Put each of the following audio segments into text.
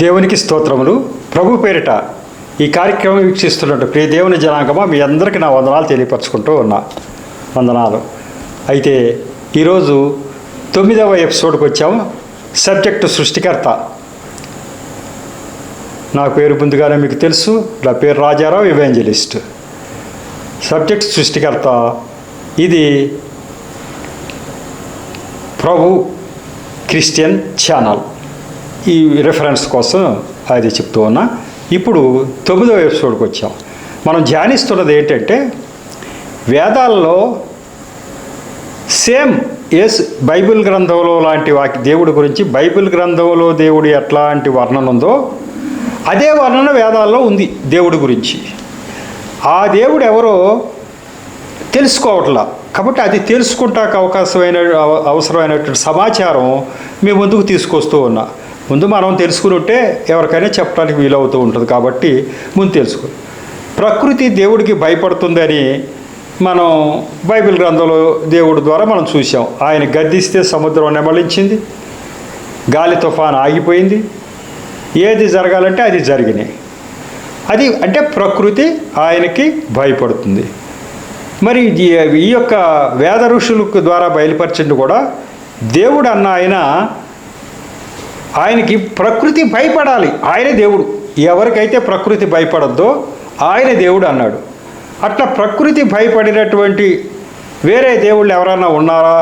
దేవునికి స్తోత్రములు. ప్రభు పేరిట ఈ కార్యక్రమం వీక్షిస్తున్నట్టు ప్రియ దేవుని జనాంగమా, మీ అందరికీ నా వందనాలు తెలియపరచుకుంటూ ఉన్నా. వందనాలు. అయితే ఈరోజు 9వ ఎపిసోడ్కి వచ్చాము. సబ్జెక్టు సృష్టికర్త. నా పేరు ముందుగానే మీకు తెలుసు, నా పేరు రాజారావు, ఎవాంజలిస్ట్. సబ్జెక్ట్ సృష్టికర్త. ఇది ప్రభు క్రిస్టియన్ ఛానల్. ఈ రిఫరెన్స్ కోసం అది చెప్తూ ఉన్నా. ఇప్పుడు 9వ ఎపిసోడ్కి వచ్చాం. మనం ధ్యానిస్తున్నది ఏంటంటే, వేదాల్లో సేమ్ బైబిల్ గ్రంథంలో లాంటి దేవుడి గురించి, బైబిల్ గ్రంథంలో దేవుడు ఎట్లాంటి వర్ణన ఉందో అదే వర్ణన వేదాల్లో ఉంది దేవుడి గురించి. ఆ దేవుడు ఎవరో తెలుసుకోవట్లా, కాబట్టి అది తెలుసుకుంటాక అవసరమైనటువంటి సమాచారం మీ ముందుకు తీసుకొస్తూ ఉన్నా. ముందు మనం తెలుసుకుని ఉంటే ఎవరికైనా చెప్పడానికి వీలవుతూ ఉంటుంది, కాబట్టి ముందు తెలుసుకుని. ప్రకృతి దేవుడికి భయపడుతుందని మనం బైబిల్ గ్రంథంలో దేవుడి ద్వారా మనం చూసాం. ఆయన గద్దిస్తే సముద్రం నెమలించింది, గాలి తుఫాను ఆగిపోయింది, ఏది జరగాలంటే అది జరిగినాయి. అది అంటే ప్రకృతి ఆయనకి భయపడుతుంది. మరి ఈ యొక్క వేద ఋషుల ద్వారా బయలుపరిచింది కూడా దేవుడు అన్న ఆయనకి ప్రకృతి భయపడాలి. ఆయనే దేవుడు. ఎవరికైతే ప్రకృతి భయపడద్దో ఆయన దేవుడు అన్నాడు. అట్లా ప్రకృతి భయపడినటువంటి వేరే దేవుళ్ళు ఎవరైనా ఉన్నారా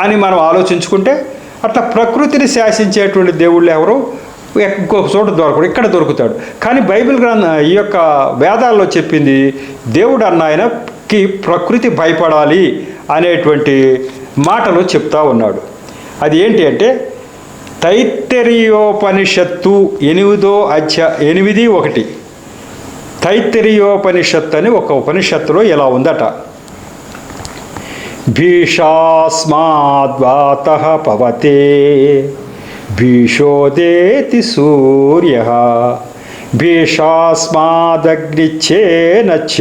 అని మనం ఆలోచించుకుంటే, అట్లా ప్రకృతిని శాసించేటువంటి దేవుళ్ళు ఎవరు ఇంకొక చోట దొరకడు, ఇక్కడ దొరుకుతాడు. కానీ బైబిల్ ఈ యొక్క వేదాల్లో చెప్పింది దేవుడు అన్న ఆయనకి ప్రకృతి భయపడాలి అనేటువంటి మాటలు చెప్తా ఉన్నాడు. అది ఏంటి అంటే, తైత్తరీయోపనిషత్తు 8:1. తైత్తరీయోపనిషత్తు అని ఒక ఉపనిషత్తులో ఇలా ఉందట. భీషాస్మాద్వాతః పవతే భీషోదేతి సూర్యః భీషాస్మాదగ్నిచ్ఛేనచ్చ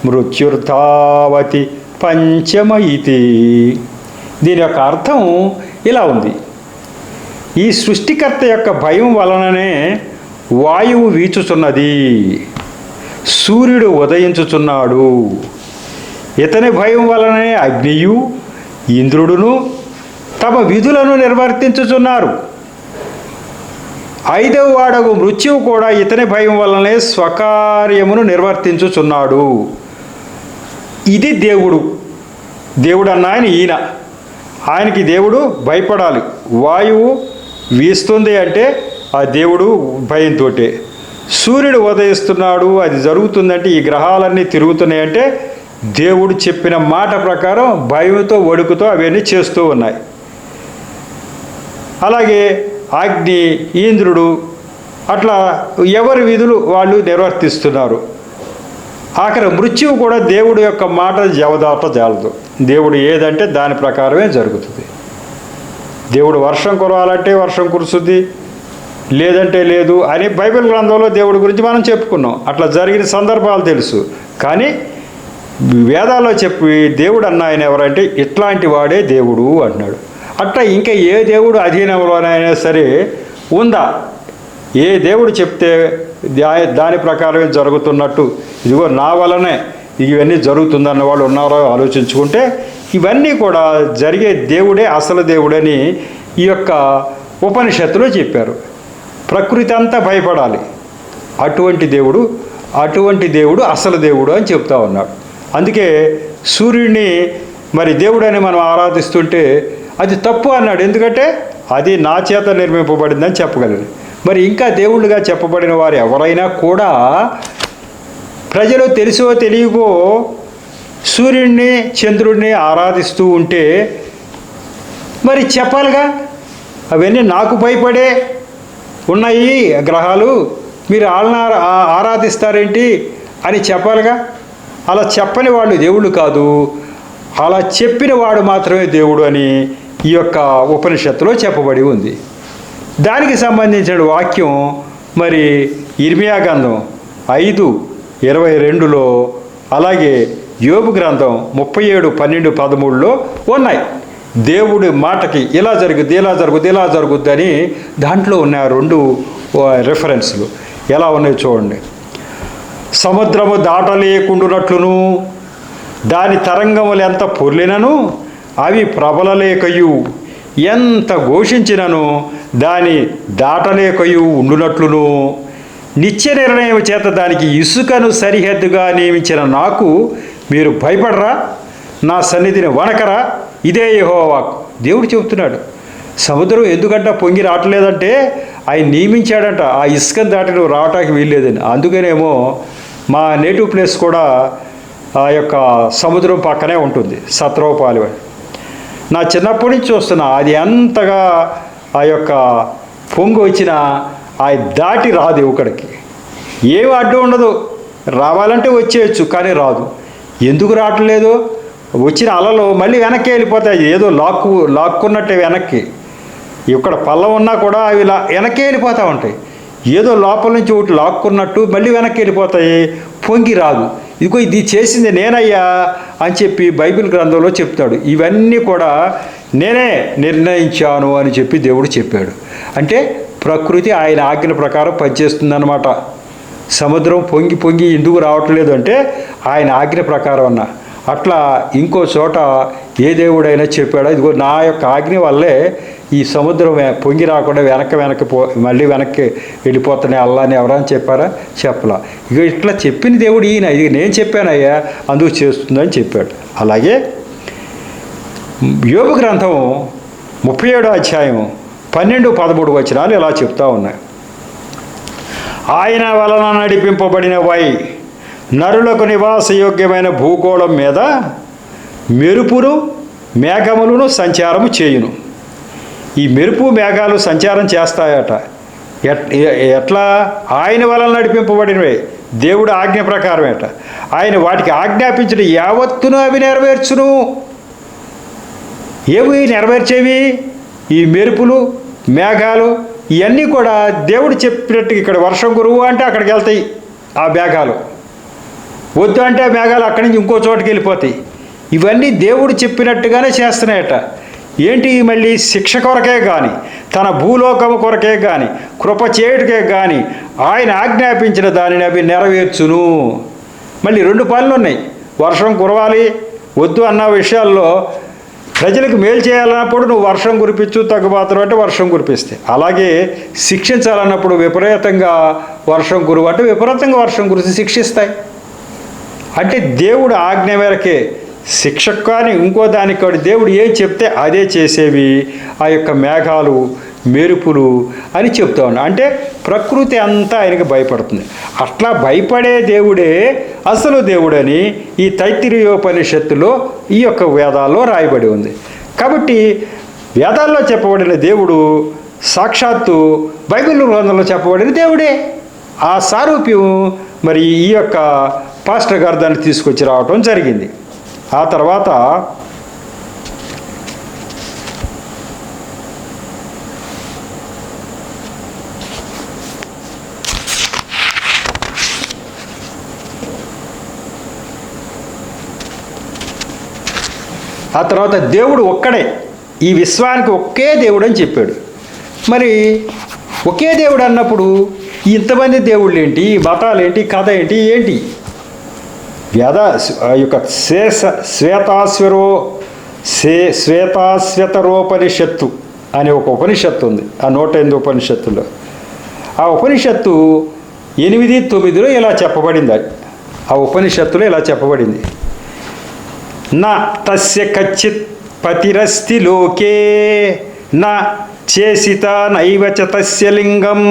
మృత్యుర్ధావతి పంచమ ఇతి. దీని యొక్క అర్థం ఇలా ఉంది. ఈ సృష్టికర్త యొక్క భయం వలననే వాయువు వీచుచున్నది, సూర్యుడు ఉదయించుచున్నాడు. ఇతని భయం వలననే అగ్నియు ఇంద్రుడును తమ విధులను నిర్వర్తించుచున్నారు. 5వ వాడగు మృత్యువు కూడా ఇతని భయం వలనే స్వకార్యమును నిర్వర్తించుచున్నాడు. ఇది దేవుడు. దేవుడు అన్న ఈయన. ఆయనకి దేవుడు భయపడాలి. వాయువు వీస్తుంది అంటే ఆ దేవుడు భయంతో. సూర్యుడు ఉదయిస్తున్నాడు, అది జరుగుతుందంటే, ఈ గ్రహాలన్నీ తిరుగుతున్నాయంటే దేవుడు చెప్పిన మాట ప్రకారం భయంతో వణుకుతో అవన్నీ చేస్తూ ఉన్నాయి. అలాగే అగ్ని, ఇంద్రుడు అట్లా ఎవరి విధులు వాళ్ళు నిర్వర్తిస్తున్నారు. ఆఖరి మృత్యువు కూడా దేవుడు యొక్క మాట జవదాట జాలదు. దేవుడు ఏదంటే దాని ప్రకారమే జరుగుతుంది. దేవుడు వర్షం కురవాలంటే వర్షం కురుస్తుంది, లేదంటే లేదు అని బైబిల్ గ్రంథంలో దేవుడి గురించి మనం చెప్పుకున్నాం. అట్లా జరిగిన సందర్భాలు తెలుసు. కానీ వేదాల్లో చెప్పి దేవుడు అన్న ఆయన ఎవరంటే ఇట్లాంటి వాడే దేవుడు అంటున్నాడు. అట్లా ఇంకా ఏ దేవుడు అధీనంలోనైనా సరే ఉందా? ఏ దేవుడు చెప్తే దాని ప్రకారమే జరుగుతున్నట్టు, ఇదిగో నా వలనే ఇవన్నీ జరుగుతుందన్న వాళ్ళు ఉన్నారో ఆలోచించుకుంటే, ఇవన్నీ కూడా జరిగే దేవుడే అసలు దేవుడని ఈ యొక్క ఉపనిషత్తులో చెప్పారు. ప్రకృతి అంతా భయపడాలి. అటువంటి దేవుడు అసలు దేవుడు అని చెప్తా ఉన్నాడు. అందుకే సూర్యుడిని మరి దేవుడని మనం ఆరాధిస్తుంటే అది తప్పు అన్నాడు. ఎందుకంటే అది నా చేత నిర్మింపబడిందని చెప్పగలరు. మరి ఇంకా దేవుళ్ళుగా చెప్పబడిన వారు ఎవరైనా కూడా ప్రజలు తెలుసో తెలియకో సూర్యుడిని చంద్రుడిని ఆరాధిస్తూ ఉంటే మరి చెప్పాలిగా, అవన్నీ నాకు భయపడే ఉన్నాయి గ్రహాలు, మీరు వాళ్ళని ఆరాధిస్తారేంటి అని చెప్పాలిగా. అలా చెప్పని వాళ్ళు దేవుళ్ళు కాదు, అలా చెప్పిన వాడు మాత్రమే దేవుడు అని ఈ యొక్క ఉపనిషత్తులో చెప్పబడి ఉంది. దానికి సంబంధించిన వాక్యం మరి ఇర్మియా గ్రంథం 5:22లో, అలాగే యోబు గ్రంథం 37:12-13లో ఉన్నాయి. దేవుడి మాటకి ఇలా జరుగుద్ది ఇలా జరుగుద్ది ఇలా జరుగుద్ది అని దాంట్లో ఉన్న 2 రెఫరెన్స్లు ఎలా ఉన్నాయో చూడండి. సముద్రము దాటలేకుండునట్లును దాని తరంగములు ఎంత పొర్లినను అవి ప్రబలలేకయు ఎంత ఘోషించినను దాని దాటలేకయు ఉండునట్లును నిత్య నిర్ణయం చేత దానికి ఇసుకను సరిహద్దుగా నియమించిన నాకు మీరు భయపడరా, నా సన్నిధిని వణకరా? ఇదే యెహోవా వాక్కు. దేవుడు చెబుతున్నాడు. సముద్రం ఎందుకంట పొంగి రావట్లేదంటే ఆయన నియమించాడంట. ఆ ఇసుకను దాటి నువ్వు రావటానికి వీల్లేదని. అందుకనేమో మా నేటివ్ ప్లేస్ కూడా ఆ యొక్క సముద్రం పక్కనే ఉంటుంది, సత్రవపాలి. నా చిన్నప్పటి నుంచి చూస్తున్నా అది ఎంతగా ఆ యొక్క పొంగి వచ్చినా అది దాటి రాదు. ఇక్కడికి ఏమి అడ్డు ఉండదు, రావాలంటే వచ్చేయచ్చు కానీ రాదు. ఎందుకు రావట్లేదు? వచ్చిన అలలు మళ్ళీ వెనక్కి వెళ్ళిపోతాయి. ఏదో లాక్కున్నట్టే వెనక్కి. ఇక్కడ పల్లం ఉన్నా కూడా అవి వెనక్కి వెళ్ళిపోతూ ఉంటాయి. ఏదో లోపల నుంచి ఒకటి లాక్కున్నట్టు మళ్ళీ వెనక్కి వెళ్ళిపోతాయి, పొంగి రాదు. ఇదిగో ఇది చేసింది నేనయ్యా అని చెప్పి బైబిల్ గ్రంథంలో చెప్తాడు. ఇవన్నీ కూడా నేనే నిర్ణయించాను అని చెప్పి దేవుడు చెప్పాడు. అంటే ప్రకృతి ఆయన ఆజ్ఞ ప్రకారం పనిచేస్తుందన్నమాట. సముద్రం పొంగి పొంగి ఎందుకు రావట్లేదు అంటే ఆయన ఆజ్ఞ ప్రకారం అన్న. అట్లా ఇంకో చోట ఏ దేవుడైనా చెప్పాడో ఇదిగో నా యొక్క ఆజ్ఞ వల్లే ఈ సముద్రం పొంగి రాకుండా వెనక్కి మళ్ళీ వెనక్కి వెళ్ళిపోతున్నాయి అల్లాని ఎవరైనా చెప్పారా? చెప్పలా. ఇక ఇట్లా చెప్పిన దేవుడు ఈయన, ఇది నేను చెప్పానయ్యా అందుకు చేస్తుందని చెప్పాడు. అలాగే యోబు గ్రంథం 37వ అధ్యాయం 12-13 వచనాలు ఇలా చెప్తా ఉన్నాయి. ఆయన వలన నడిపింపబడిన వై నరులకు నివాసయోగ్యమైన భూగోళం మీద మెరుపును మేఘములను సంచారము చేయును. ఈ మెరుపు మేఘాలు సంచారం చేస్తాయట. ఎట్లా? ఆయన వలన నడిపింపబడినవే, దేవుడు ఆజ్ఞ ప్రకారమేట. ఆయన వాటికి ఆజ్ఞాపించిన యావత్తును అవి నెరవేర్చును. ఏవి నెరవేర్చేవి? ఈ మెరుపులు మేఘాలు ఇవన్నీ కూడా దేవుడు చెప్పినట్టు. ఇక్కడ వర్షం కురువు అంటే అక్కడికి వెళ్తాయి ఆ మేఘాలు, వద్దు అంటే ఆ మేఘాలు అక్కడి నుంచి ఇంకో చోటుకి వెళ్ళిపోతాయి. ఇవన్నీ దేవుడు చెప్పినట్టుగానే చేస్తున్నాయట. ఏంటి? మళ్ళీ శిక్ష కొరకే కానీ, తన భూలోకము కొరకే కానీ, కృప చేయుటకే కానీ ఆయన ఆజ్ఞాపించిన దానిని అవి నెరవేర్చును. మళ్ళీ 2 పనులు ఉన్నాయి. వర్షం కురవాలి వద్దు అన్న విషయాల్లో ప్రజలకు మేలు చేయాలన్నప్పుడు నువ్వు వర్షం కురిపించు, తగ్గుమాత్రం అంటే వర్షం కురిపిస్తే, అలాగే శిక్షించాలన్నప్పుడు విపరీతంగా వర్షం కురువు అంటే విపరీతంగా వర్షం కురిసి శిక్షిస్తాయి. అంటే దేవుడు ఆజ్ఞ మేరకే శిక్ష కానీ ఇంకో దానికి కూడా దేవుడు ఏం చెప్తే అదే చేసేవి ఆ యొక్క మేఘాలు మెరుపులు అని చెప్తా ఉన్నా. అంటే ప్రకృతి అంతా ఆయనకి భయపడుతుంది. అట్లా భయపడే దేవుడే అసలు దేవుడని ఈ తైత్తిరీయోపనిషత్తులో ఈ యొక్క వేదాల్లో రాయబడి ఉంది. కాబట్టి వేదాల్లో చెప్పబడిన దేవుడు సాక్షాత్తు బైబిల్ గ్రంథంలో చెప్పబడిన దేవుడే. ఆ సారూప్యం మరి ఈ యొక్క పాస్టర్ గారు దాన్ని తీసుకొచ్చి రావటం జరిగింది. ఆ తర్వాత దేవుడు ఒక్కడే, ఈ విశ్వానికి ఒకే దేవుడు అని చెప్పాడు. మరి ఒకే దేవుడు అన్నప్పుడు ఇంతమంది దేవుళ్ళు ఏంటి, మతాలేంటి, కథ ఏంటి, ఏంటి? యొక్క శ్వేతాశ్వతరోపనిషత్తు అనే ఒక ఉపనిషత్తు ఉంది ఆ 108 ఉపనిషత్తులో. ఆ ఉపనిషత్తు 8-9లో ఇలా చెప్పబడింది. ఆ ఉపనిషత్తులో ఇలా చెప్పబడింది. నా తస్య కచ్చిత్ పతిరస్తి లోకే నా చేసిత నైవచ తస్య లింగం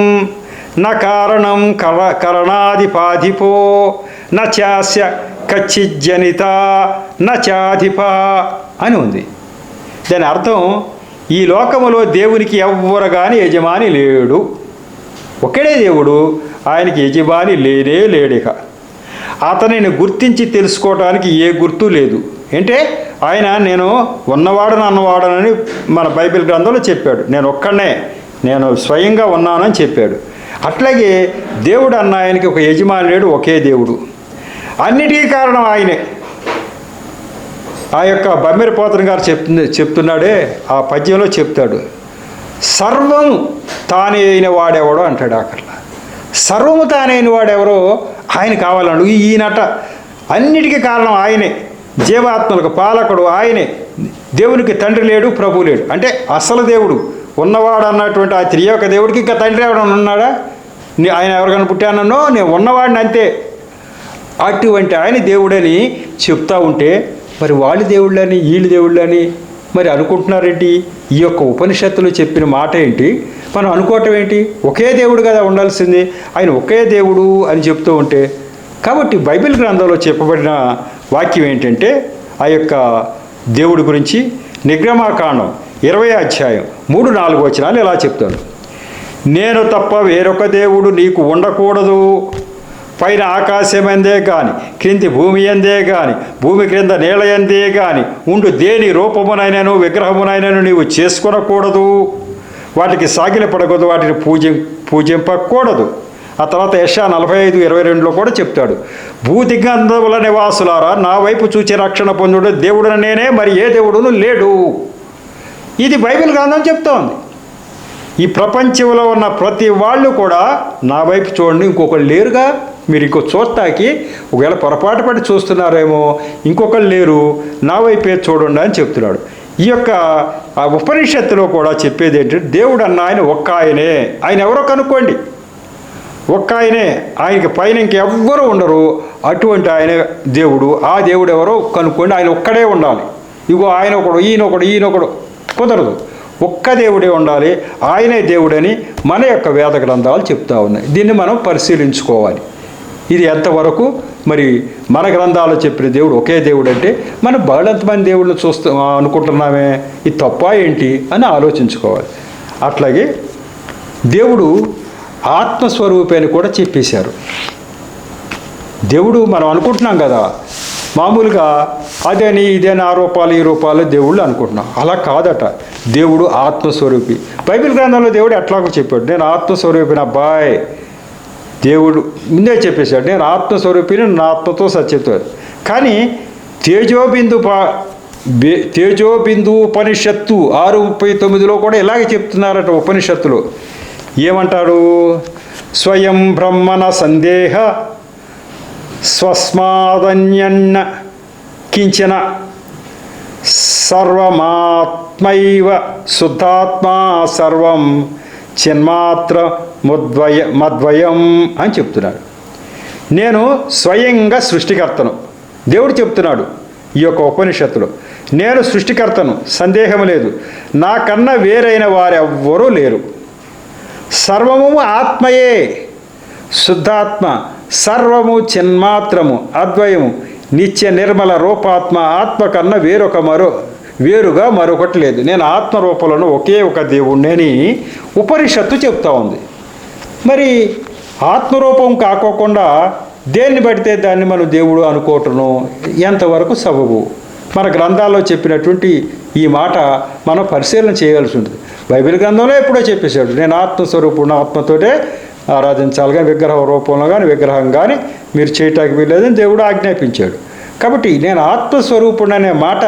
న కారణం కరణాధిపాధిపో నాస్య కచ్చిజ్జనిత నాధిప అని ఉంది. దాని అర్థం ఈ లోకములో దేవునికి ఎవ్వరు కానీ యజమాని లేడు. ఒకడే దేవుడు, ఆయనకి యజమాని లేనే లేడిక. అతనిని గుర్తించి తెలుసుకోవడానికి ఏ గుర్తు లేదు. అంటే ఆయన నేను ఉన్నవాడను అన్నవాడనని మన బైబిల్ గ్రంథంలో చెప్పాడు. నేను ఒక్కడనే, నేను స్వయంగా ఉన్నానని చెప్పాడు. అట్లాగే దేవుడు అన్న ఆయనకి ఒక యజమాని లేడు, ఒకే దేవుడు. అన్నిటికీ కారణం ఆయనే. ఆ యొక్క బమ్మెరపోతన గారు చెప్తున్నాడే ఆ పద్యంలో చెప్తాడు, సర్వం తానే అయిన వాడెవడో అంటాడు. అక్కడ సర్వము తానైన వాడెవరో ఆయన కావాలన్నాడు. ఈయనట అన్నిటికీ కారణం ఆయనే, జీవాత్మలకు పాలకుడు ఆయనే. దేవునికి తండ్రి లేడు, ప్రభు లేడు. అంటే అసలు దేవుడు ఉన్నవాడు అన్నటువంటి ఆ త్రియేక దేవుడికి ఇంకా తండ్రి ఎవడన్నా ఉన్నాడా? ఆయన ఎవరికైనా పుట్టానో నేను ఉన్నవాడిని అంతే. అటువంటి ఆయన దేవుడని చెప్తా ఉంటే మరి వాళ్ళు దేవుళ్ళని వీళ్ళు దేవుళ్ళని మరి అనుకుంటున్నారేంటి? ఈ యొక్క ఉపనిషత్తులు చెప్పిన మాట ఏంటి, మనం అనుకోవటం ఏంటి? ఒకే దేవుడు కదా ఉండాల్సింది, ఆయన ఒకే దేవుడు అని చెప్తూ ఉంటే. కాబట్టి బైబిల్ గ్రంథంలో చెప్పబడిన వాక్యం ఏంటంటే ఆ యొక్క దేవుడి గురించి నిర్గమాకాండం 20వ అధ్యాయం 3-4 వచనాలు ఇలా చెప్తాను. నేను తప్ప వేరొక దేవుడు నీకు ఉండకూడదు. పైన ఆకాశమందే కానీ, క్రింది భూమి ఎందే కానీ, భూమి క్రింద నీళ్ళ ఎందే కానీ ఉండు దేని రూపమునైనను విగ్రహమునైనను నీవు చేసుకొనకూడదు. వాటికి సాగిలపడకూడదు, వాటిని పూజింపకూడదు. ఆ తర్వాత యెషయా 45:22లో కూడా చెప్తాడు, భూదిగంధముల నివాసులారా నా వైపు చూచి రక్షణ పొందుడు దేవుడున నేనే, మరి ఏ దేవుడును లేడు. ఇది బైబిల్ గ్రంథం చెప్తోంది. ఈ ప్రపంచంలో ఉన్న ప్రతి వాళ్ళు కూడా నా వైపు చూడండి, ఇంకొకళ్ళు లేరుగా. మీరు ఇంకో చూస్తాకి ఒకవేళ పొరపాటు పడి చూస్తున్నారేమో, ఇంకొకళ్ళు లేరు, నా వైపే చూడండి అని చెప్తున్నాడు. ఈ యొక్క ఆ ఉపనిషత్తులో కూడా చెప్పేది ఏంటంటే దేవుడు అన్న ఆయన ఒక్క ఆయనే. ఆయన ఎవరో కనుక్కోండి, ఒక్క ఆయనే, ఆయనకి పైన ఇంకెవ్వరూ ఉండరు. అటువంటి ఆయన దేవుడు. ఆ దేవుడు ఎవరో కనుక్కోండి, ఆయన ఒక్కడే ఉండాలి. ఇగో ఆయన ఒకడు, ఈయనొకడు కుదరదు. ఒక్క దేవుడే ఉండాలి, ఆయనే దేవుడని మన యొక్క వేద గ్రంథాలు చెప్తా ఉన్నాయి. దీన్ని మనం పరిశీలించుకోవాలి. ఇది ఎంతవరకు మరి మన గ్రంథాలు చెప్పిన దేవుడు ఒకే దేవుడు అంటే మనం బహుళంతమంది దేవుళ్ళని అనుకుంటున్నామే, ఇది తప్ప ఏంటి అని ఆలోచించుకోవాలి. అట్లాగే దేవుడు ఆత్మస్వరూపి అని కూడా చెప్పేశారు. దేవుడు మనం అనుకుంటున్నాం కదా, మామూలుగా అదేని ఇదేని ఆ రూపాలు ఈ రూపాలు దేవుళ్ళు అనుకుంటున్నాం. అలా కాదట. దేవుడు ఆత్మస్వరూపి. బైబిల్ గ్రంథంలో దేవుడు ఎట్లాగో చెప్పాడు, నేను ఆత్మస్వరూపిని అబ్బాయి. దేవుడు ముందే చెప్పేశాడు, నేను ఆత్మస్వరూపిని, నా ఆత్మతో సత్యతో. కానీ తేజోబిందు ఉపనిషత్తు 6:39లో కూడా ఇలాగే చెప్తున్నారట. ఉపనిషత్తులో ఏమంటారు? స్వయం బ్రహ్మణ సందేహ స్వస్మాదన్యన్న కించన సర్వమాత్మైవ శుద్ధాత్మా సర్వం చిన్మాత్ర మద్వయం అని చెప్తున్నాడు. నేను స్వయంగా సృష్టికర్తను. దేవుడు చెప్తున్నాడు ఈ యొక్క ఉపనిషత్తులో, నేను సృష్టికర్తను, సందేహం లేదు. నాకన్నా వేరైన వారెవ్వరూ లేరు. సర్వము ఆత్మయే, శుద్ధాత్మ, సర్వము చిన్మాత్రము, అద్వయము, నిత్య నిర్మల రూపాత్మ. ఆత్మ కన్నా వేరుగా మరొకటి లేదు. నేను ఆత్మరూపంలో ఒకే ఒక దేవుణ్ణి అని ఉపనిషత్తు చెప్తా ఉంది. మరి ఆత్మరూపం కాకోకుండా దేన్ని పడితే దాన్ని మనం దేవుడు అనుకోవటం ఎంతవరకు సబబు? మన గ్రంథాల్లో చెప్పినటువంటి ఈ మాట మనం పరిశీలన చేయాల్సి ఉంటుంది. బైబిల్ గ్రంథంలో ఎప్పుడో చెప్పేశాడు, నేను ఆత్మస్వరూపుడు, ఆత్మతోటే ఆరాధించాలి, కానీ విగ్రహ రూపంలో కానీ విగ్రహం కానీ మీరు చేయటానికి వీల్లేదని దేవుడు ఆజ్ఞాపించాడు. కాబట్టి నేను ఆత్మస్వరూపుడు అనే మాట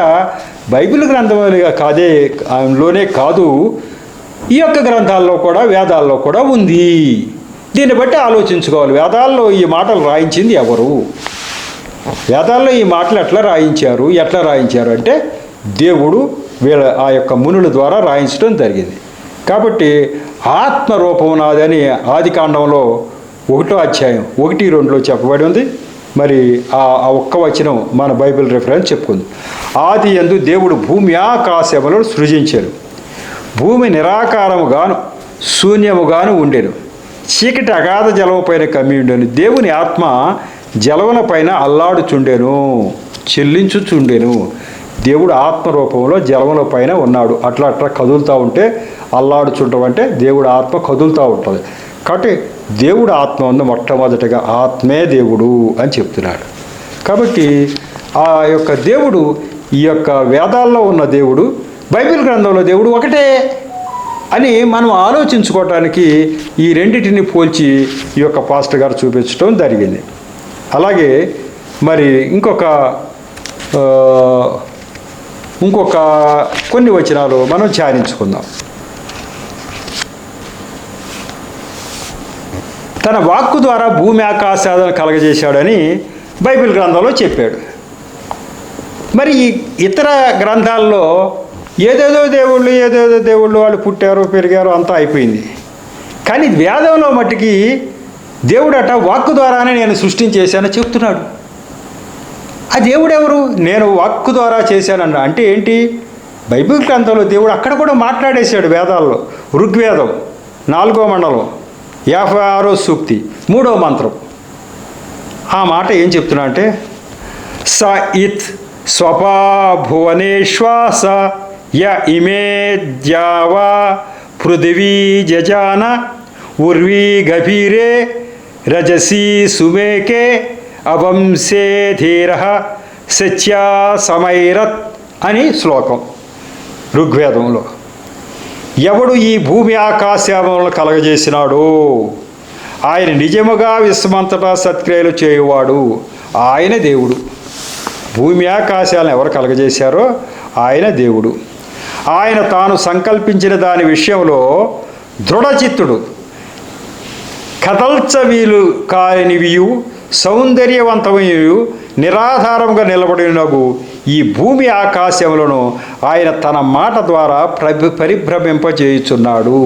బైబిల్ గ్రంథంలోనే కాదు, ఈ యొక్క గ్రంథాల్లో కూడా వేదాల్లో కూడా ఉంది. దీన్ని బట్టి ఆలోచించుకోవాలి. వేదాల్లో ఈ మాటలు రాయించింది ఎవరు? వేదాల్లో ఈ మాటలు ఎట్లా రాయించారు అంటే దేవుడు ఆ యొక్క మునుల ద్వారా రాయించడం జరిగింది. కాబట్టి ఆత్మరూపం నాదని ఆదికాండంలో 1వ అధ్యాయం 1-2లో చెప్పబడి ఉంది. మరి ఆ ఒక్క వచనం మన బైబిల్ రిఫరెన్స్ చెప్పుకుంది. ఆది యందు దేవుడు భూమి ఆకాశములను సృజించారు. భూమి నిరాకారముగాను శూన్యముగాను ఉండెను. చీకటి అగాధ జలము పైన కమ్మి ఉండెను. దేవుని ఆత్మ జలముల పైన అల్లాడుచుండెను, చెల్లించుచుండెను. దేవుడు ఆత్మరూపంలో జలముల పైన ఉన్నాడు. అట్లా కదులుతూ ఉంటే అల్లాడుచుంటాం అంటే దేవుడు ఆత్మ కదులుతూ ఉంటుంది. కాబట్టి దేవుడు ఆత్మ ఉంది. మొట్టమొదటిగా ఆత్మే దేవుడు అని చెప్తున్నాడు. కాబట్టి ఆ యొక్క దేవుడు, ఈ యొక్క వేదాల్లో ఉన్న దేవుడు, బైబిల్ గ్రంథంలో దేవుడు ఒకటే అని మనం ఆలోచించుకోవటానికి ఈ రెండింటిని పోల్చి ఈ యొక్క పాస్టర్ గారు చూపించడం జరిగింది. అలాగే మరి ఇంకొక ఇంకొక కొన్ని వచనాలు మనం ధ్యానించుకుందాం. తన వాక్కు ద్వారా భూమి ఆకాశాలను కలగజేశాడని బైబిల్ గ్రంథంలో చెప్పాడు. మరి ఇతర గ్రంథాల్లో ఏదేదో దేవుళ్ళు వాళ్ళు పుట్టారు పెరిగారు అంతా అయిపోయింది. కానీ వేదంలో మట్టికి దేవుడట వాక్కు ద్వారానే నేను సృష్టించేశానని చెప్తున్నాడు. ఆ దేవుడు ఎవరు? నేను వాక్కు ద్వారా చేశానన్న అంటే ఏంటి? బైబిల్ గ్రంథంలో దేవుడు అక్కడ కూడా మాట్లాడేశాడు. వేదాల్లో ఋగ్వేదం 4వ మండలం 56వ సూక్తి 3వ మంత్రం ఆ మాట ఏం చెప్తున్నా అంటే స ఇత్ స్వపా భువనేశ్వాస య ఇమే ద్యావా పృథివీ జజాన ఉర్వీ గభీరే రజసీ సుమేకే అవంశే ధీర సత్యా సమైరత్ అని శ్లోకం ఋగ్వేదంలో. ఎవడు ఈ భూమి ఆకాశములను కలగజేసినాడు? ఆయన నిజముగా విశ్వమంతటా సత్క్రియలు చేయువాడు. ఆయన దేవుడు. భూమి ఆకాశాలను ఎవరు కలగజేశారో ఆయన దేవుడు. ఆయన తాను సంకల్పించిన దాని విషయంలో దృఢచిత్తుడు. కదల్చవీలు కానివియు సౌందర్యవంతమయు నిరాధారంగా నిలబడినగు ఈ భూమి ఆకాశములను ఆయన తన మాట ద్వారా పరిభ్రమింపజేయుచున్నాడు.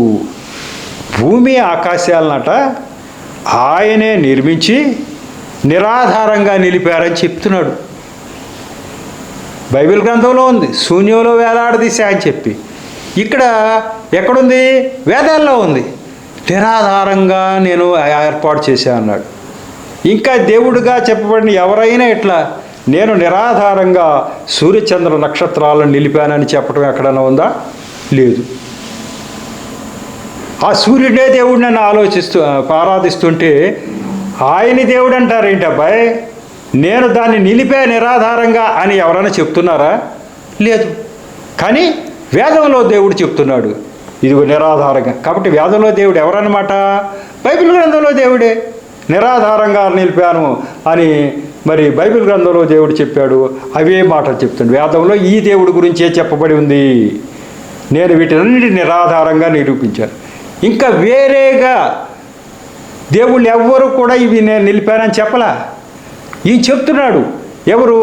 భూమి ఆకాశాలనట ఆయనే నిర్మించి నిరాధారంగా నిలిపారని చెప్తున్నాడు. బైబిల్ గ్రంథంలో ఉంది, శూన్యంలో వేలాడదీశా అని చెప్పి. ఇక్కడ ఎక్కడుంది? వేదాల్లో ఉంది. నిరాధారంగా నేను ఏర్పాటు చేశా అన్నాడు. ఇంకా దేవుడిగా చెప్పబడిన ఎవరైనా ఇట్లా నేను నిరాధారంగా సూర్యచంద్ర నక్షత్రాలను నిలిపానని చెప్పడం ఎక్కడైనా ఉందా? లేదు. ఆ సూర్యుడే దేవుడిని నన్ను ఆరాధిస్తుంటే ఆయన దేవుడు అంటారేంటి అబ్బాయి? నేను దాన్ని నిలిపే నిరాధారంగా అని ఎవరైనా చెప్తున్నారా? లేదు. కానీ వేదంలో దేవుడు చెప్తున్నాడు ఇదిగో నిరాధారంగా. కాబట్టి వేదంలో దేవుడు ఎవరన్నమాట? బైబిల్ గ్రంథంలో దేవుడే. నిరాధారంగా నిలిపాను అని మరి బైబిల్ గ్రంథంలో దేవుడు చెప్పాడు. అవే మాటలు చెప్తుంది. వేదంలో ఈ దేవుడి గురించే చెప్పబడి ఉంది. నేను వీటినన్నిటి నిరాధారంగా నిరూపించాను. ఇంకా వేరేగా దేవుళ్ళు ఎవ్వరు కూడా ఇవి నేను నిలిపానని చెప్పలా. ఈ చెప్తున్నాడు ఎవరు?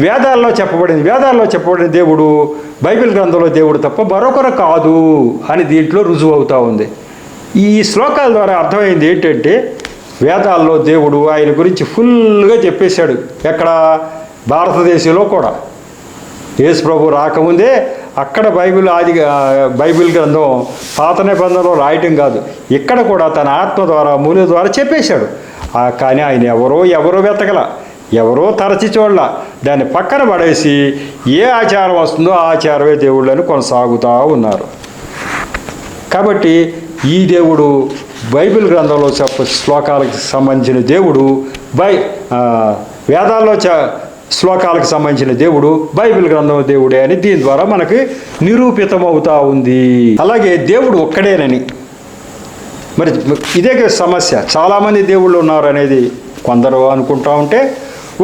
వేదాల్లో చెప్పబడిన దేవుడు బైబిల్ గ్రంథంలో దేవుడు తప్ప మరొకరు కాదు అని దీంట్లో రుజువు అవుతూ ఉంది. ఈ శ్లోకాల ద్వారా అర్థమైంది ఏంటంటే వేదాల్లో దేవుడు ఆయన గురించి ఫుల్గా చెప్పేశాడు. ఎక్కడ? భారతదేశంలో కూడా యేసు ప్రభు రాకముందే అక్కడ బైబిల్ గ్రంథం పాత నిబంధనలో రాయటం కాదు, ఇక్కడ కూడా తన ఆత్మ ద్వారా మూల ద్వారా చెప్పేశాడు. కానీ ఆయన ఎవరో వెతకల, ఎవరో తరచి చూడలా. దాన్ని పక్కన పడేసి ఏ ఆచారం వస్తుందో ఆ ఆచారమే దేవుళ్ళని కొనసాగుతూ ఉన్నారు. కాబట్టి ఈ దేవుడు బైబిల్ గ్రంథంలో శ్లోకాలకు సంబంధించిన దేవుడు, వేదాల్లో శ్లోకాలకు సంబంధించిన దేవుడు బైబిల్ గ్రంథం దేవుడే అని దీని ద్వారా మనకి నిరూపితమవుతా ఉంది. అలాగే దేవుడు ఒక్కడేనని మరి ఇదే సమస్య. చాలామంది దేవుళ్ళు ఉన్నారు అనేది కొందరు అనుకుంటా ఉంటే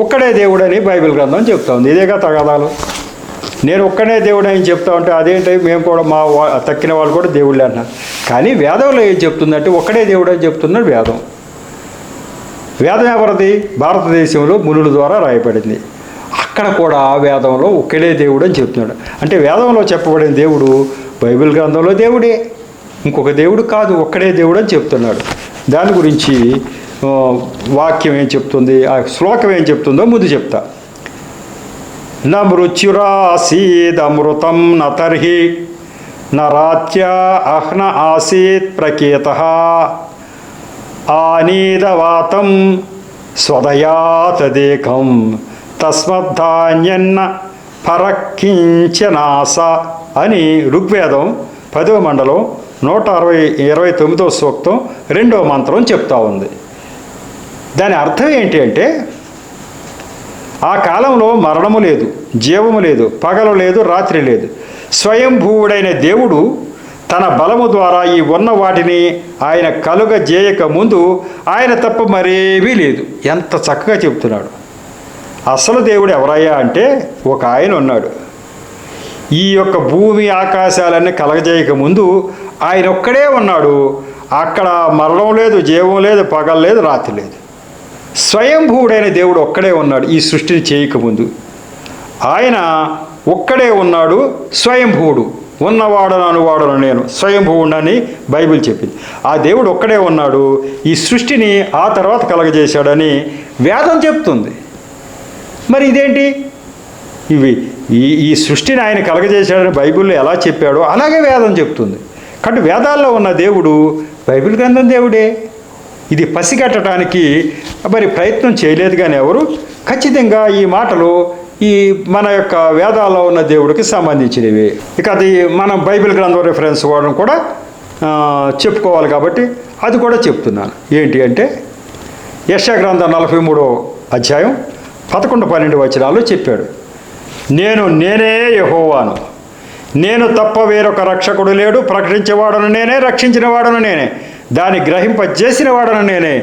ఒక్కడే దేవుడని బైబిల్ గ్రంథం చెప్తా ఉంది. ఇదేగా తగాదాలు. నేను ఒక్కడే దేవుడు అని చెప్తా ఉంటే అదేంటి మేము కూడా మా తక్కిన వాళ్ళు కూడా దేవుళ్ళే అంటున్నారు. కానీ వేదంలో ఏం చెప్తుందంటే ఒక్కడే దేవుడు అని చెప్తున్నాడు వేదం. వేదం ఎవరిది? భారతదేశంలో మునుల ద్వారా రాయబడింది. అక్కడ కూడా వేదంలో ఒక్కడే దేవుడు అని చెప్తున్నాడు. అంటే వేదంలో చెప్పబడిన దేవుడు బైబిల్ గ్రంథంలో దేవుడే, ఇంకొక దేవుడు కాదు, ఒక్కడే దేవుడు అని చెప్తున్నాడు. దాని గురించి వాక్యం ఏం చెప్తుంది, ఆ శ్లోకం ఏం చెప్తుందో ముందు చెప్తా. న మృత్యురాసీదమృతం న తర్హి నరాత్యా అహ్న ఆసీత్ ప్రకేతః ఆనీదవాతం స్వదయా తదేకం తస్మద్ధాన్యన్న పరకించనాస అని ఋగ్వేదం 10వ మండలం 129వ సూక్తం 2వ మంత్రం చెప్తా ఉంది. దాని అర్థం ఏంటి అంటే ఆ కాలంలో మరణము లేదు, జీవము లేదు, పగలు లేదు, రాత్రి లేదు. స్వయంభూవుడైన దేవుడు తన బలము ద్వారా ఈ ఉన్న వాటిని ఆయన కలుగజేయక ముందు ఆయన తప్ప మరేమీ లేదు. ఎంత చక్కగా చెప్తున్నాడు. అసలు దేవుడు ఎవరయ్యా అంటే ఒక ఆయన ఉన్నాడు. ఈ యొక్క భూమి ఆకాశాలన్నీ కలగజేయక ముందు ఆయన ఒక్కడే ఉన్నాడు. అక్కడ మరణం లేదు, జీవం లేదు, పగలు లేదు, రాత్రి లేదు. స్వయంభూవుడైన దేవుడు ఒక్కడే ఉన్నాడు ఈ సృష్టిని చేయకముందు. ఆయన ఒక్కడే ఉన్నాడు, స్వయంభూవుడు. ఉన్నవాడను అనువాడను నేను స్వయంభూవుడని బైబిల్ చెప్పింది. ఆ దేవుడు ఒక్కడే ఉన్నాడు, ఈ సృష్టిని ఆ తర్వాత కలగజేశాడని వేదం చెప్తుంది. మరి ఇదేంటి? ఈ సృష్టిని ఆయన కలగజేశాడని బైబిల్లో ఎలా చెప్పాడో అలాగే వేదం చెప్తుంది. కాబట్టి వేదాల్లో ఉన్న దేవుడు బైబిల్ గ్రంథం దేవుడే. ఇది పసిగట్టడానికి మరి ప్రయత్నం చేయలేదు కానీ ఎవరు. ఖచ్చితంగా ఈ మాటలు ఈ మన యొక్క వేదాల్లో ఉన్న దేవుడికి సంబంధించినవి. ఇక అది మనం బైబిల్ గ్రంథం రిఫరెన్స్ వాడడం కూడా చెప్పుకోవాలి కాబట్టి అది కూడా చెప్తున్నాను. ఏంటి అంటే యెషయా గ్రంథం 43వ అధ్యాయం 11-12 వచనాల్లో చెప్పాడు, నేనే యెహోవాను, నేను తప్ప వేరొక రక్షకుడు లేడు, ప్రకటించేవాడను నేనే, రక్షించిన వాడను నేనే, దాన్ని గ్రహింపజేసిన వాడను నేనే,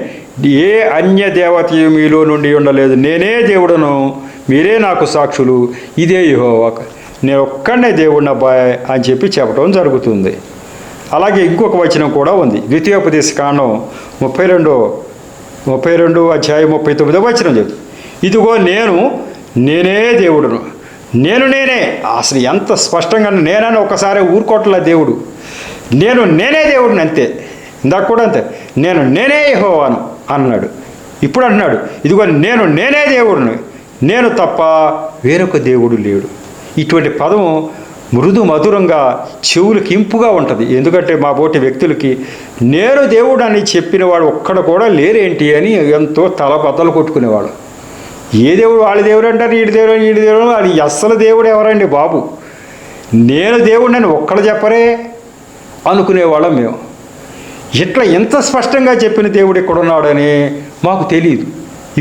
ఏ అన్య దేవతయు మీలో నుండి ఉండలేదు, నేనే దేవుడను, మీరే నాకు సాక్షులు, ఇదే యెహోవా, నేను ఒక్కడనే దేవుడిని అబ్బాయి అని చెప్పి చెప్పడం జరుగుతుంది. అలాగే ఇంకొక వచనం కూడా ఉంది, ద్వితీయోపదేశ కాండం 32 అధ్యాయం 39వ వచనం చెప్తుంది, ఇదిగో నేనే దేవుడును, నేనే. అసలు ఎంత స్పష్టంగా నేనని ఒకసారి ఊరుకోట్ల దేవుడు, నేనే దేవుడిని అంతే. ఇందాక కూడా అంతే, నేనే యెహోవాను అన్నాడు. ఇప్పుడు అంటున్నాడు, ఇదిగో నేనే దేవుడిని, నేను తప్ప వేరొక దేవుడు లేడు. ఇటువంటి పదం మృదు మధురంగా చెవులకి ఇంపుగా ఉంటుంది. ఎందుకంటే మా బోటి వ్యక్తులకి నేను దేవుడు అని చెప్పిన వాడు ఒక్కడ కూడా లేరేంటి అని ఎంతో తల బద్దలు కొట్టుకునేవాడు. ఏ దేవుడు వాళ్ళ దేవుడు అంటారు, వీడి దేవుడు అది అస్సలు దేవుడు ఎవరండి బాబు, నేను దేవుడు అని ఒక్కడ చెప్పరే అనుకునేవాళ్ళం మేము. ఇట్లా ఎంత స్పష్టంగా చెప్పిన దేవుడు ఎక్కడున్నాడని మాకు తెలియదు.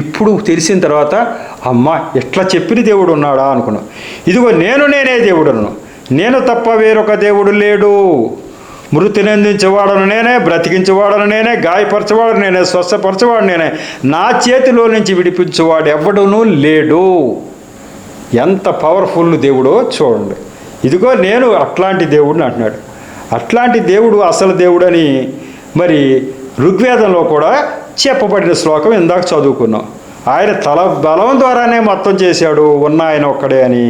ఇప్పుడు తెలిసిన తర్వాత అమ్మా ఎట్లా చెప్పిన దేవుడు ఉన్నాడా అనుకున్నాం. ఇదిగో నేనే దేవుడును, నేను తప్ప వేరొక దేవుడు లేడు, మృతిని అందించేవాడను నేనే, బ్రతికించేవాడను నేనే, గాయపరచేవాడు నేనే, స్వస్థపరచేవాడు నేనే, నా చేతిలో నుంచి విడిపించేవాడు ఎవడునూ లేడు. ఎంత పవర్ఫుల్ దేవుడో చూడండి. ఇదిగో నేను అట్లాంటి దేవుడిని అంటున్నాడు. అట్లాంటి దేవుడు అసలు దేవుడని మరి ఋగ్వేదంలో కూడా చెప్పబడిన శ్లోకం ఇందాక చదువుకున్నాం. ఆయన తల బలం ద్వారానే మొత్తం చేశాడు, ఉన్న ఆయన ఒక్కడే అని.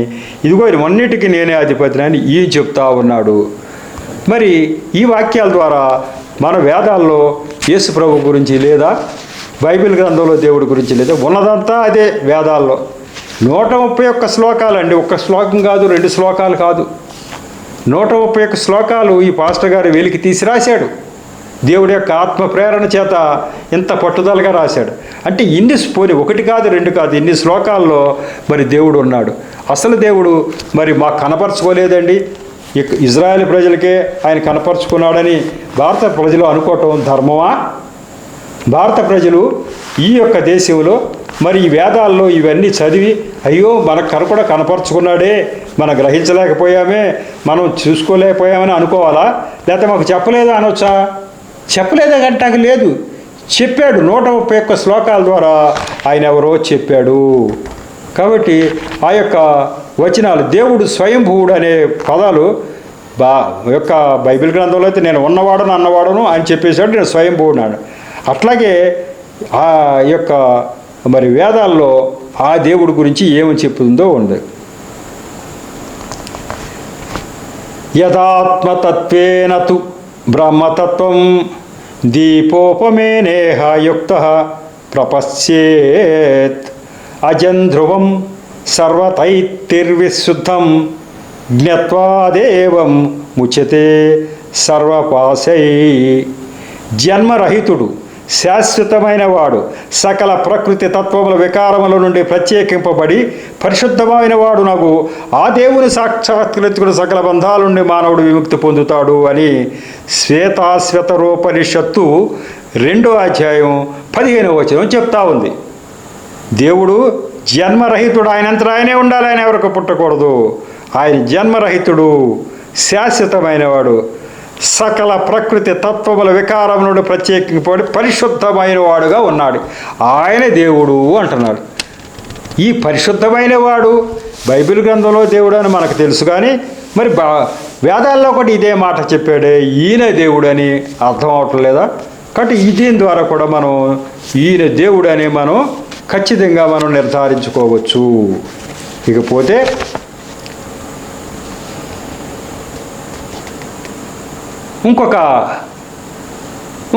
ఇదిగో ఇవన్నిటికీ నేనే అధిపతిని అని ఈయన చెప్తా ఉన్నాడు. మరి ఈ వాక్యాల ద్వారా మన వేదాల్లో యేసు ప్రభు గురించి లేదా బైబిల్ గ్రంథంలో దేవుడి గురించి లేదా ఉన్నదంతా అదే వేదాల్లో. 131 శ్లోకాలండి, ఒక్క శ్లోకం కాదు, 2 శ్లోకాలు కాదు, 131 శ్లోకాలు ఈ పాస్టర్ గారు వెలికి తీసి రాశాడు. దేవుడి యొక్క ఆత్మ ప్రేరణ చేత ఇంత పట్టుదలగా రాశాడు. అంటే ఇన్ని పోని 1 కాదు 2 కాదు, ఇన్ని శ్లోకాల్లో మరి దేవుడు ఉన్నాడు. అసలు దేవుడు మరి మాకు కనపరచుకోలేదండి. ఇజ్రాయేల్ ప్రజలకే ఆయన కనపరుచుకున్నాడని భారత ప్రజలు అనుకోవటం ధర్మమా? భారత ప్రజలు ఈ యొక్క దేశంలో మరి ఈ వేదాల్లో ఇవన్నీ చదివి అయ్యో మనకు కూడా కనపరుచుకున్నాడే, మనం గ్రహించలేకపోయామే, మనం చూసుకోలేకపోయామని అనుకోవాలా? లేకపోతే మాకు చెప్పలేదా అనొచ్చా? చెప్పలేదా గంటకు లేదు, చెప్పాడు. 131 శ్లోకాల ద్వారా ఆయన ఎవరో చెప్పాడు. కాబట్టి ఆ యొక్క వచనాలు దేవుడు స్వయంభూవుడు అనే పదాలు యొక్క బైబిల్ గ్రంథంలో అయితే నేను ఉన్నవాడను అన్నవాడను అని చెప్పేశాడు, నేను స్వయంభూవుడు. అట్లాగే ఆ యొక్క మరి వేదాల్లో ఆ దేవుడి గురించి ఏమని చెప్తుందో ఉంది. యథాత్మతత్వేన తు బ్రహ్మతత్వం దీపోపమేనేహ యుక్తః ప్రపశ్యేత్ అజంధ్రువం సర్వతైర్విశుద్ధం జ్ఞత్వాదేవం ముచ్యతే సర్వపాశై. జన్మరహితుడు, శాశ్వతమైన వాడు, సకల ప్రకృతి తత్వముల వికారముల నుండి ప్రత్యేకింపబడి పరిశుద్ధమైన వాడు నాకు ఆ దేవుని సాక్షాత్కరించుకుని సకల బంధాల నుండి మానవుడు విముక్తి పొందుతాడు అని శ్వేతాశ్వతరోపనిషత్తు 2వ అధ్యాయం 15వ వచనం చెప్తా ఉంది. దేవుడు జన్మరహితుడు, ఆయనంతటా ఆయనే ఉండాలి, ఆయన ఎవరికి పుట్టకూడదు. ఆయన జన్మరహితుడు, శాశ్వతమైన వాడు, సకల ప్రకృతి తత్వముల వికారం నుండి ప్రత్యేకింపబడి పరిశుద్ధమైన వాడుగా ఉన్నాడు. ఆయన దేవుడు అంటున్నాడు. ఈ పరిశుద్ధమైన వాడు, బైబిల్ గ్రంథంలో దేవుడు అని మనకు తెలుసు, కానీ మరి వేదాల్లో కూడా ఇదే మాట చెప్పాడే, ఈయన దేవుడు అని అర్థం అవటం లేదా? కాబట్టి దీని ద్వారా కూడా మనం ఈయన దేవుడు అని మనం ఖచ్చితంగా మనం నిర్ధారించుకోవచ్చు. ఇకపోతే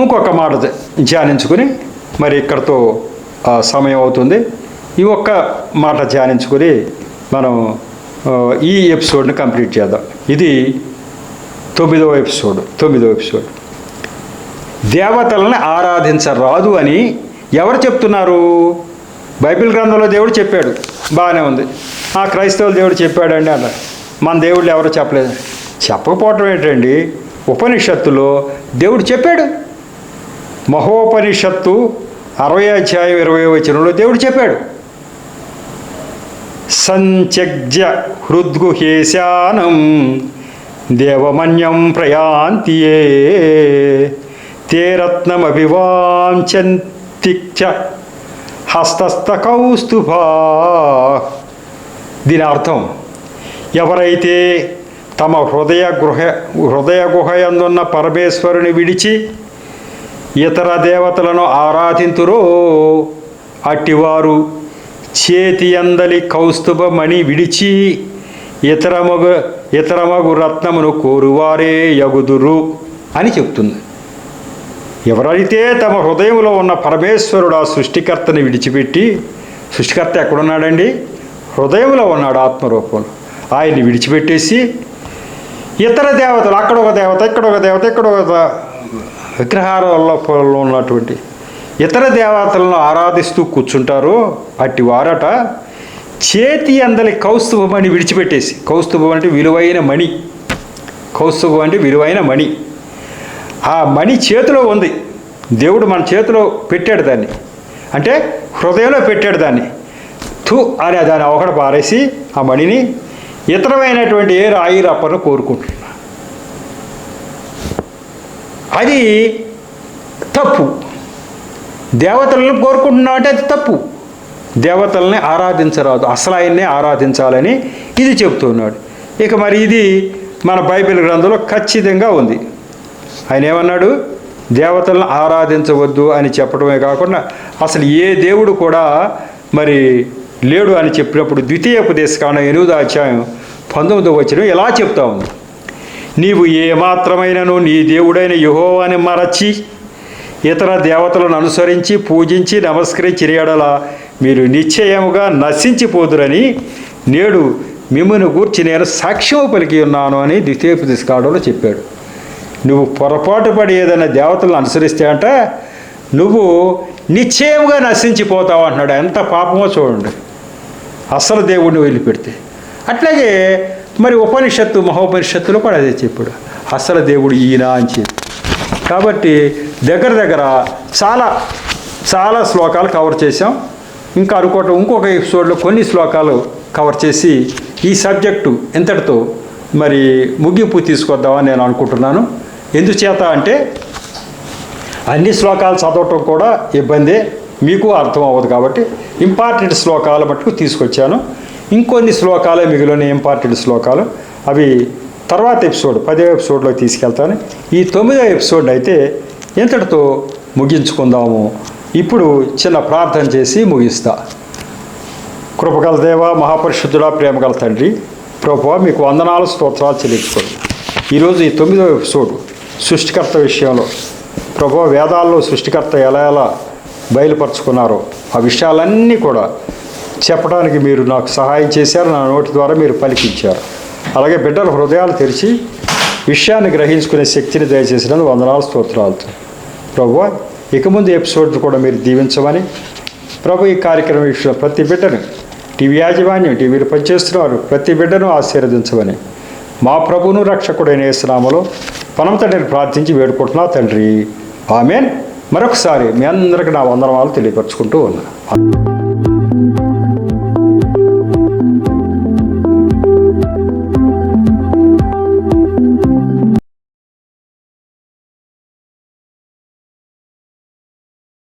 ఇంకొక మాట ధ్యానించుకుని మరి ఇక్కడతో సమయం అవుతుంది. ఈ ఒక్క మాట ధ్యానించుకుని మనం ఈ ఎపిసోడ్ని కంప్లీట్ చేద్దాం. ఇది 9వ ఎపిసోడ్. దేవతలను ఆరాధించరాదు అని ఎవరు చెప్తున్నారు? బైబిల్ గ్రంథంలో దేవుడు చెప్పాడు, బాగానే ఉంది. క్రైస్తవుల దేవుడు చెప్పాడండి అన్న. మన దేవుళ్ళు ఎవరు చెప్పలేదు. చెప్పకపోవటం ఏంటండి? ఉపనిషత్తులో దేవుడు చెప్పాడు. మహోపనిషత్తు 60వ అధ్యాయం 20వ వచనంలో దేవుడు చెప్పాడు, సంత్యజ్య హృద్గుహేశానం దేవమన్యం ప్రయాంతియే తే రత్నమభివాంఛంతిక్ష హస్తస్థ కౌస్తుభా. దీని అర్థం, ఎవరైతే తమ హృదయ గుహయందున్న పరమేశ్వరుని విడిచి ఇతర దేవతలను ఆరాధింతురో అట్టివారు చేతి అందలి కౌస్తుభమణి విడిచి ఇతరమగు రత్నమును కోరువారే యగుదురు అని చెప్తుంది. ఎవరైతే తమ హృదయంలో ఉన్న పరమేశ్వరుడు ఆ సృష్టికర్తని విడిచిపెట్టి, సృష్టికర్త ఎక్కడున్నాడండి? హృదయంలో ఉన్నాడు ఆత్మరూపంలో. ఆయన్ని విడిచిపెట్టేసి ఇతర దేవతలు, అక్కడ ఒక దేవత, ఇక్కడ ఒక దేవత, ఇక్కడ ఒక విగ్రహాలలో ఉన్నటువంటి ఇతర దేవతలను ఆరాధిస్తూ కూర్చుంటారో అట్టి వారట చేతి అందలి కౌస్తుభమణి విడిచిపెట్టేసి, కౌస్తుభం అంటే విలువైన మణి, కౌస్తుభం అంటే విలువైన మణి. ఆ మణి చేతిలో ఉంది, దేవుడు మన చేతిలో పెట్టాడు దాన్ని, అంటే హృదయంలో పెట్టాడు దాన్ని. థు అని దాన్ని ఒకటి పారేసి ఆ మణిని ఇతరమైనటువంటి ఏ రాయి రప్పను కోరుకుంటున్నా, అది తప్పు. దేవతలను కోరుకుంటున్నా అంటే అది తప్పు. దేవతల్ని ఆరాధించరాదు, అసలు ఆయన్నే ఆరాధించాలని ఇది చెప్తున్నాడు. ఇక మరి ఇది మన బైబిల్ గ్రంథంలో ఖచ్చితంగా ఉంది. ఆయన ఏమన్నాడు? దేవతలను ఆరాధించవద్దు అని చెప్పడమే కాకుండా అసలు ఏ దేవుడు కూడా మరి లేడు అని చెప్పినప్పుడు ద్వితీయోపదేశకాండం 8వ అధ్యాయం 19వ వచనం ఎలా చెప్తా ఉంది, నీవు ఏమాత్రమైనను నీ దేవుడైన యెహోవాని మరచి ఇతర దేవతలను అనుసరించి పూజించి నమస్కరించిన యెడల మీరు నిశ్చయముగా నశించిపోదురని నేడు మిమ్మల్ని గూర్చి నేను సాక్ష్యం పలికి ఉన్నాను అని ద్వితీయోపదేశకాండంలో చెప్పాడు. నువ్వు పొరపాటు పడి ఏదైనా దేవతలను అనుసరిస్తే అంట నువ్వు నిశ్చయముగా నశించిపోతావు అంటున్నాడు. ఎంత పాపమో చూడండి, అసలు దేవుడిని వదిలిపెడితే. అట్లాగే మరి ఉపనిషత్తు, మహోపనిషత్తులో కూడా అదే చెప్పాడు, అసలు దేవుడు ఈయన అని చెప్పి. కాబట్టి దగ్గర చాలా చాలా శ్లోకాలు కవర్ చేసాం. ఇంకా అనుకోవటం ఇంకొక ఎపిసోడ్లో కొన్ని శ్లోకాలు కవర్ చేసి ఈ సబ్జెక్టు ఎంతటితో మరి ముగింపు తీసుకొద్దామని నేను అనుకుంటున్నాను. ఎందుచేత అంటే అన్ని శ్లోకాలు చదవటం కూడా ఇబ్బందే, మీకు అర్థం అవ్వదు. కాబట్టి ఇంపార్టెంట్ శ్లోకాలు మటుకు తీసుకొచ్చాను. ఇంకొన్ని శ్లోకాలే మిగిలిన ఇంపార్టెంట్ శ్లోకాలు, అవి తర్వాత ఎపిసోడ్ 10వ ఎపిసోడ్లో తీసుకెళ్తాను. ఈ 9వ ఎపిసోడ్ అయితే ఎంతటితో ముగించుకుందాము. ఇప్పుడు చిన్న ప్రార్థన చేసి ముగిస్తా. కృపగల దేవ, మహాపరిశుద్ధుడా, ప్రేమగల తండ్రి, ప్రభువా మీకు వందనాలు, స్తోత్రాలు చెల్లించుకోండి. ఈరోజు ఈ 9వ ఎపిసోడ్ సృష్టికర్త విషయంలో ప్రభువా వేదాల్లో సృష్టికర్త ఎలా బయలుపరుచుకున్నారో ఆ విషయాలన్నీ కూడా చెప్పడానికి మీరు నాకు సహాయం చేశారు. నా నోటి ద్వారా మీరు పలికించారు. అలాగే బిడ్డల హృదయాలు తెరిచి విషయాన్ని గ్రహించుకునే శక్తిని దయచేసినందుకు వందనాలు, స్తోత్రాలతో ప్రభువా ఇక ముందు ఎపిసోడ్ కూడా మీరు దీవించమని ప్రభు ఈ కార్యక్రమం విషయంలో ప్రతి బిడ్డను, టీవీ యాజమాన్యం, టీవీలో పనిచేస్తున్నారు ప్రతి బిడ్డను ఆశీర్వదించమని మా ప్రభువును రక్షకుడైన యేసు నామములో పరమ తండ్రిని ప్రార్థించి వేడుకుంటున్నా తండ్రి, ఆమేన్. మరొకసారి మీ అందరికీ నా వందనాలు తెలియపరచుకుంటూ ఉన్నా.